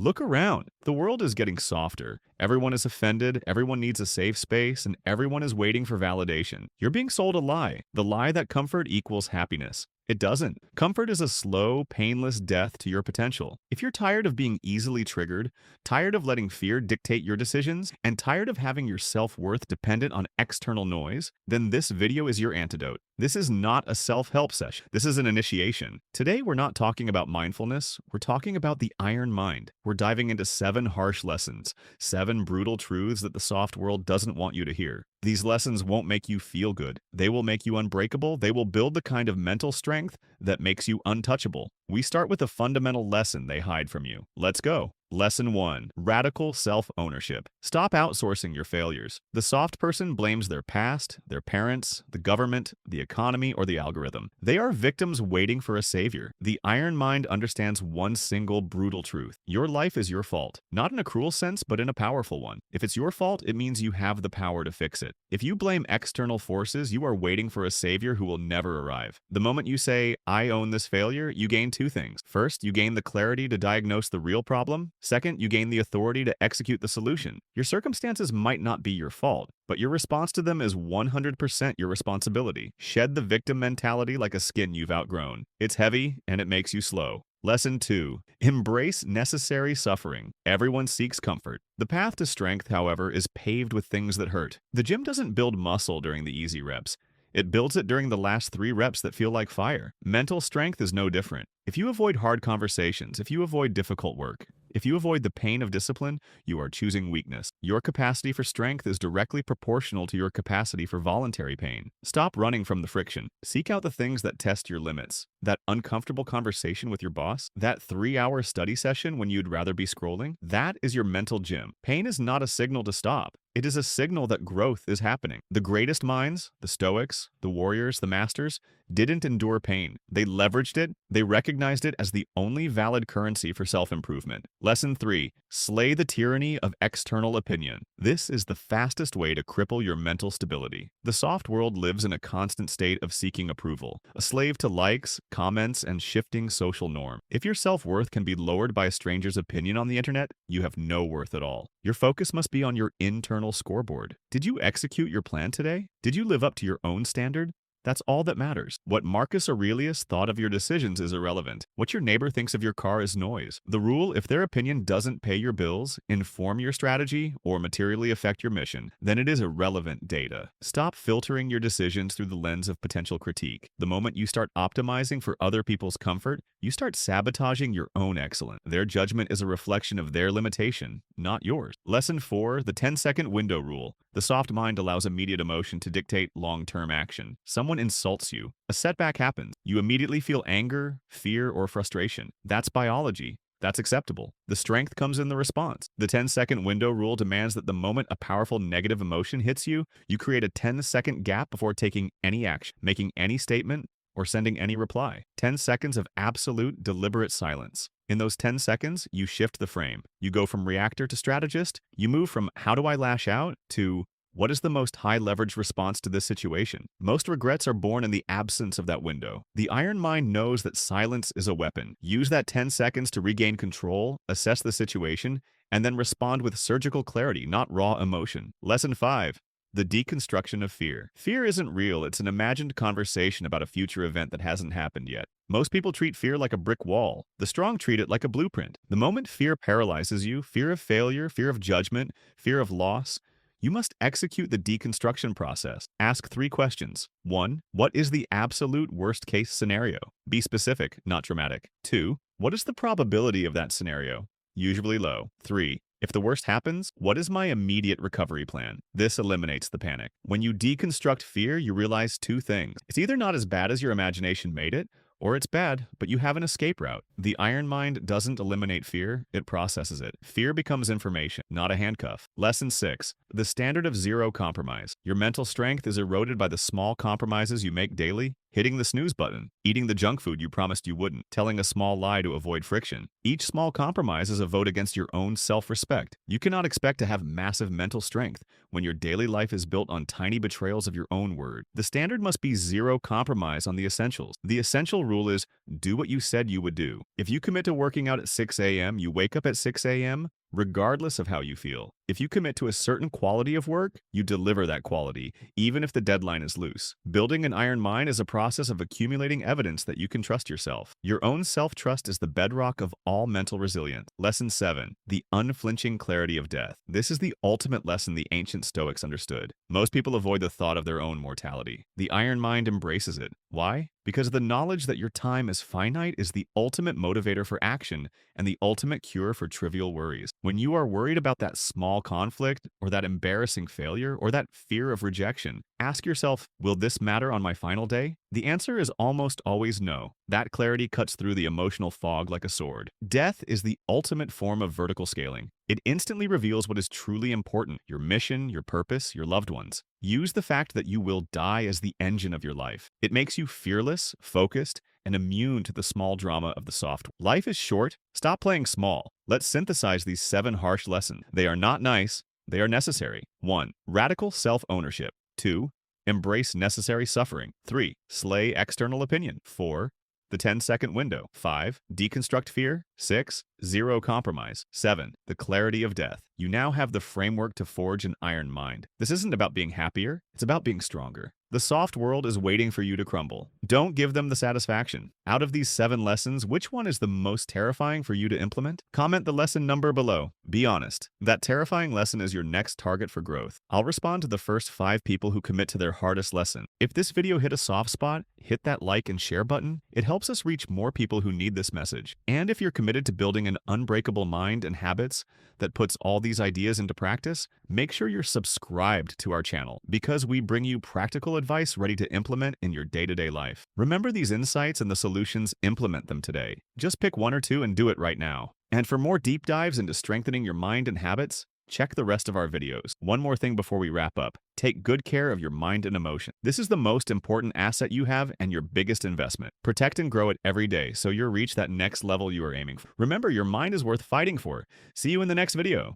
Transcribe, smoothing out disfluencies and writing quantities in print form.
Look around. The world is getting softer. Everyone is offended, everyone needs a safe space, and everyone is waiting for validation. You're being sold a lie, the lie that comfort equals happiness. It doesn't. Comfort is a slow, painless death to your potential. If you're tired of being easily triggered, tired of letting fear dictate your decisions, and tired of having your self-worth dependent on external noise, then this video is your antidote. This is not a self-help session. This is an initiation. Today, we're not talking about mindfulness. We're talking about the iron mind. We're diving into 7 harsh lessons, 7 brutal truths that the soft world doesn't want you to hear. These lessons won't make you feel good. They will make you unbreakable. They will build the kind of mental strength that makes you untouchable. We start with a fundamental lesson they hide from you. Let's go. Lesson 1. Radical self-ownership. Stop outsourcing your failures. The soft person blames their past, their parents, the government, the economy, or the algorithm. They are victims waiting for a savior. The iron mind understands one single brutal truth. Your life is your fault. Not in a cruel sense, but in a powerful one. If it's your fault, it means you have the power to fix it. If you blame external forces, you are waiting for a savior who will never arrive. The moment you say, "I own this failure," you gain 2 things. First, you gain the clarity to diagnose the real problem. Second, you gain the authority to execute the solution. Your circumstances might not be your fault, but your response to them is 100% your responsibility. Shed the victim mentality like a skin you've outgrown. It's heavy, and it makes you slow. Lesson 2. Embrace necessary suffering. Everyone seeks comfort. The path to strength, however, is paved with things that hurt. The gym doesn't build muscle during the easy reps. It builds it during the last 3 reps that feel like fire. Mental strength is no different. If you avoid hard conversations, if you avoid difficult work, if you avoid the pain of discipline, you are choosing weakness. Your capacity for strength is directly proportional to your capacity for voluntary pain. Stop running from the friction. Seek out the things that test your limits. That uncomfortable conversation with your boss, that 3-hour study session when you'd rather be scrolling, that is your mental gym. Pain is not a signal to stop. It is a signal that growth is happening. The greatest minds, the Stoics, the warriors, the masters, didn't endure pain. They leveraged it. They recognized it as the only valid currency for self-improvement. Lesson 3. Slay the tyranny of external opinion. This is the fastest way to cripple your mental stability. The soft world lives in a constant state of seeking approval, a slave to likes, comments, and shifting social norm. If your self-worth can be lowered by a stranger's opinion on the internet, you have no worth at all. Your focus must be on your internal scoreboard. Did you execute your plan today? Did you live up to your own standard? That's all that matters. What Marcus Aurelius thought of your decisions is irrelevant. What your neighbor thinks of your car is noise. The rule, if their opinion doesn't pay your bills, inform your strategy, or materially affect your mission, then it is irrelevant data. Stop filtering your decisions through the lens of potential critique. The moment you start optimizing for other people's comfort, you start sabotaging your own excellence. Their judgment is a reflection of their limitation, not yours. Lesson 4, the 10-second window rule. The soft mind allows immediate emotion to dictate long-term action. Someone insults you. A setback happens. You immediately feel anger, fear, or frustration. That's biology. That's acceptable. The strength comes in the response. The 10-second window rule demands that the moment a powerful negative emotion hits you, you create a 10-second gap before taking any action, making any statement, or sending any reply. 10 seconds of absolute, deliberate silence. In those 10 seconds, you shift the frame. You go from reactor to strategist. You move from "how do I lash out" to "what is the most high-leverage response to this situation?" Most regrets are born in the absence of that window. The iron mind knows that silence is a weapon. Use that 10 seconds to regain control, assess the situation, and then respond with surgical clarity, not raw emotion. Lesson 5. The deconstruction of fear. Fear isn't real. It's an imagined conversation about a future event that hasn't happened yet. Most people treat fear like a brick wall. The strong treat it like a blueprint. The moment fear paralyzes you, fear of failure, fear of judgment, fear of loss, you must execute the deconstruction process. Ask 3 questions. 1. What is the absolute worst-case scenario? Be specific, not dramatic. 2. What is the probability of that scenario? Usually low. 3. If the worst happens, what is my immediate recovery plan? This eliminates the panic. When you deconstruct fear, you realize 2 things. It's either not as bad as your imagination made it, or it's bad, but you have an escape route. The iron mind doesn't eliminate fear, it processes it. Fear becomes information, not a handcuff. Lesson 6. The standard of zero compromise. Your mental strength is eroded by the small compromises you make daily. hitting the snooze button, eating the junk food you promised you wouldn't, telling a small lie to avoid friction. Each small compromise is a vote against your own self-respect. You cannot expect to have massive mental strength when your daily life is built on tiny betrayals of your own word. The standard must be zero compromise on the essentials. The essential rule is do what you said you would do. If you commit to working out at 6 a.m., you wake up at 6 a.m., regardless of how you feel. If you commit to a certain quality of work, you deliver that quality, even if the deadline is loose. Building an iron mind is a process of accumulating evidence that you can trust yourself. Your own self-trust is the bedrock of all mental resilience. Lesson 7. The unflinching clarity of death. This is the ultimate lesson the ancient Stoics understood. Most people avoid the thought of their own mortality. The iron mind embraces it. Why? Because the knowledge that your time is finite is the ultimate motivator for action and the ultimate cure for trivial worries. When you are worried about that small conflict or that embarrassing failure or that fear of rejection, ask yourself, will this matter on my final day? The answer is almost always no. That clarity cuts through the emotional fog like a sword. Death is the ultimate form of vertical scaling. It instantly reveals what is truly important, your mission, your purpose, your loved ones. Use the fact that you will die as the engine of your life. It makes you fearless, focused, and immune to the small drama of the soft. Life is short. Stop playing small. Let's synthesize these 7 harsh lessons. They are not nice. They are necessary. 1. Radical self-ownership. 2. Embrace necessary suffering. 3. Slay external opinion. 4. The 10-second window. 5. Deconstruct fear. 6. Zero compromise. 7. The clarity of death. You now have the framework to forge an iron mind. This isn't about being happier, it's about being stronger. The soft world is waiting for you to crumble. Don't give them the satisfaction. Out of these 7 lessons, which one is the most terrifying for you to implement? Comment the lesson number below. Be honest. That terrifying lesson is your next target for growth. I'll respond to the first 5 people who commit to their hardest lesson. If this video hit a soft spot, hit that like and share button. It helps us reach more people who need this message. And if you're committed to building an unbreakable mind and habits that puts all these ideas into practice, make sure you're subscribed to our channel because we bring you practical advice ready to implement in your day-to-day life. Remember these insights and the solutions, implement them today. Just pick 1 or 2 and do it right now. And for more deep dives into strengthening your mind and habits, check the rest of our videos. One more thing before we wrap up. Take good care of your mind and emotion. This is the most important asset you have and your biggest investment. Protect and grow it every day so you'll reach that next level you are aiming for. Remember, your mind is worth fighting for. See you in the next video.